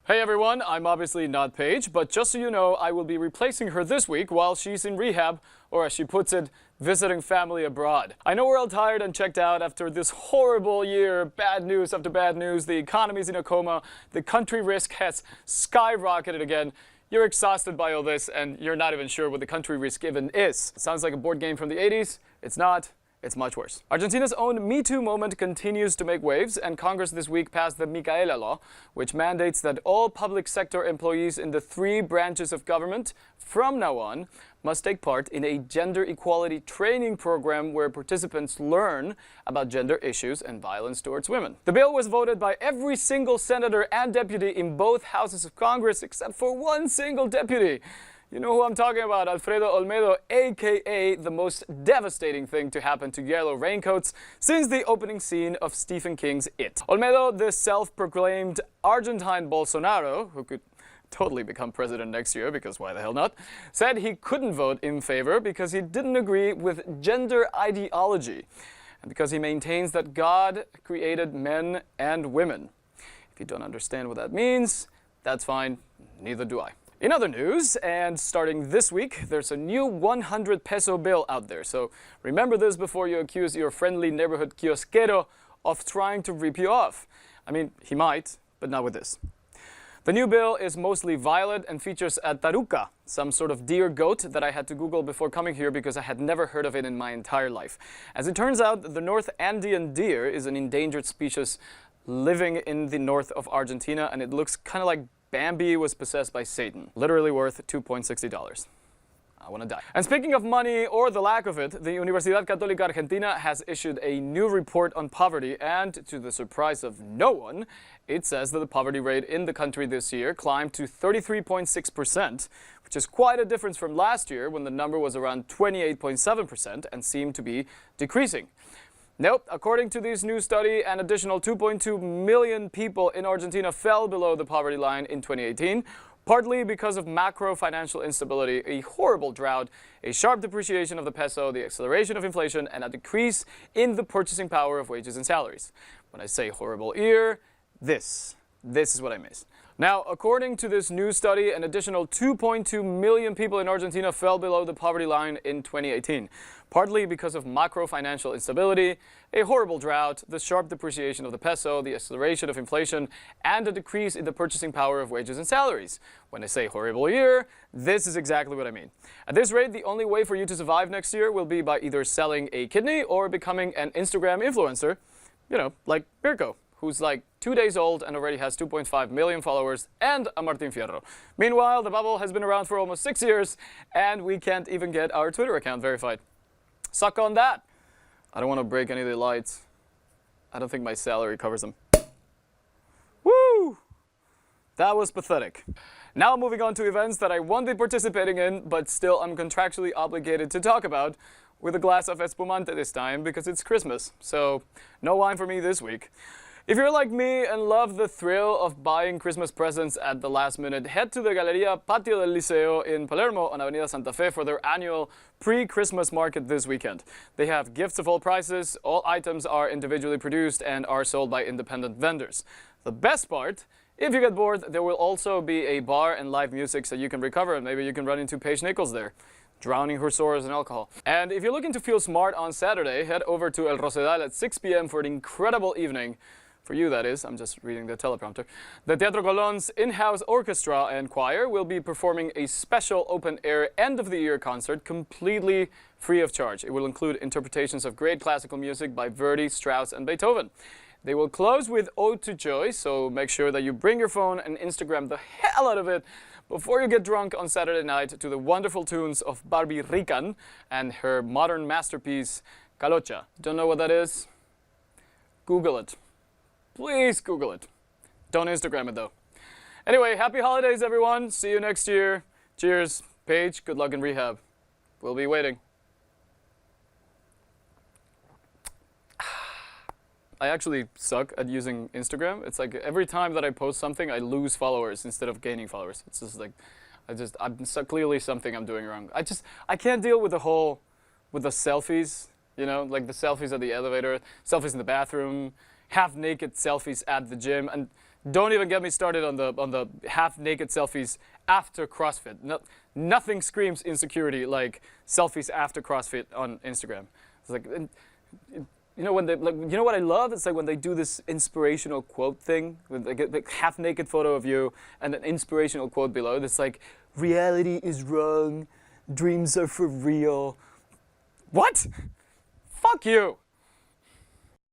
Hey everyone, I'm obviously not Paige, but just so you know, I will be replacing her this week while she's in rehab, or as she puts it, visiting family abroad. I know we're all tired and checked out after this horrible year, bad news after bad news, the economy's in a coma, the country risk has skyrocketed again. You're exhausted by all this and you're not even sure what the country risk even is. It sounds like a board game from the 80s. It's not. It's much worse. Argentina's own Me Too movement continues to make waves, and Congress this week passed the Micaela Law, which mandates that all public sector employees in the 3 branches of government, from now on, must take part in a gender equality training program where participants learn about gender issues and violence towards women. The bill was voted by every single senator and deputy in both houses of Congress, except for one single deputy. You know who I'm talking about, Alfredo Olmedo, aka the most devastating thing to happen to yellow raincoats since the opening scene of Stephen King's It. Olmedo, the self-proclaimed Argentine Bolsonaro, who could totally become president next year, because why the hell not, said he couldn't vote in favor because he didn't agree with gender ideology, and because he maintains that God created men and women. If you don't understand what that means, that's fine, neither do I. In other news, and starting this week, there's a new 100 peso bill out there. So remember this before you accuse your friendly neighborhood kiosquero of trying to rip you off. I mean, he might, but not with this. The new bill is mostly violet and features a taruca, some sort of deer goat that I had to Google before coming here because I had never heard of it in my entire life. As it turns out, the North Andean deer is an endangered species living in the north of Argentina, and it looks kind of like Bambi was possessed by Satan, literally worth $2.60. I want to die. And speaking of money, or the lack of it, the Universidad Católica Argentina has issued a new report on poverty, and to the surprise of no one, it says that the poverty rate in the country this year climbed to 33.6%, which is quite a difference from last year when the number was around 28.7% and seemed to be decreasing. Nope, according to this new study, an additional 2.2 million people in Argentina fell below the poverty line in 2018, partly because of macro financial instability, a horrible drought, a sharp depreciation of the peso, the acceleration of inflation, and a decrease in the purchasing power of wages and salaries. When I say horrible year, this is what I miss. Now, according to this new study, an additional 2.2 million people in Argentina fell below the poverty line in 2018, partly because of macro-financial instability, a horrible drought, the sharp depreciation of the peso, the acceleration of inflation, and a decrease in the purchasing power of wages and salaries. When I say horrible year, this is exactly what I mean. At this rate, the only way for you to survive next year will be by either selling a kidney or becoming an Instagram influencer, you know, like Mirko, who's like 2 days old and already has 2.5 million followers, and a Martin Fierro. Meanwhile, the bubble has been around for almost 6 years, and we can't even get our Twitter account verified. Suck on that! I don't want to break any of the lights. I don't think my salary covers them. Woo! That was pathetic. Now moving on to events that I won't be participating in, but still I'm contractually obligated to talk about, with a glass of espumante this time, because it's Christmas, so no wine for me this week. If you're like me and love the thrill of buying Christmas presents at the last minute, head to the Galeria Patio del Liceo in Palermo on Avenida Santa Fe for their annual pre-Christmas market this weekend. They have gifts of all prices, all items are individually produced and are sold by independent vendors. The best part, if you get bored, there will also be a bar and live music so you can recover, and maybe you can run into Paige Nichols there, drowning her sorrows in alcohol. And if you're looking to feel smart on Saturday, head over to El Rosedal at 6 p.m. for an incredible evening. For you, that is. I'm just reading the teleprompter. The Teatro Colón's in-house orchestra and choir will be performing a special open-air end-of-the-year concert completely free of charge. It will include interpretations of great classical music by Verdi, Strauss, and Beethoven. They will close with Ode to Joy, so make sure that you bring your phone and Instagram the hell out of it before you get drunk on Saturday night to the wonderful tunes of Barbie Rican and her modern masterpiece, Calocha. Don't know what that is? Google it. Please Google it. Don't Instagram it though. Anyway, happy holidays everyone. See you next year. Cheers. Paige, good luck in rehab. We'll be waiting. I actually suck at using Instagram. It's like every time that I post something, I lose followers instead of gaining followers. It's just like, I'm so clearly something I'm doing wrong. I can't deal with the selfies, you know, like the selfies at the elevator, selfies in the bathroom, half-naked selfies at the gym, and Don't even get me started on the half-naked selfies after CrossFit. Nothing screams insecurity like selfies after CrossFit on Instagram. It's like, you know, when they you know what I love? It's like when they do this inspirational quote thing, with like a half-naked photo of you and an inspirational quote below. It's like, reality is wrong, dreams are for real. What? Fuck you.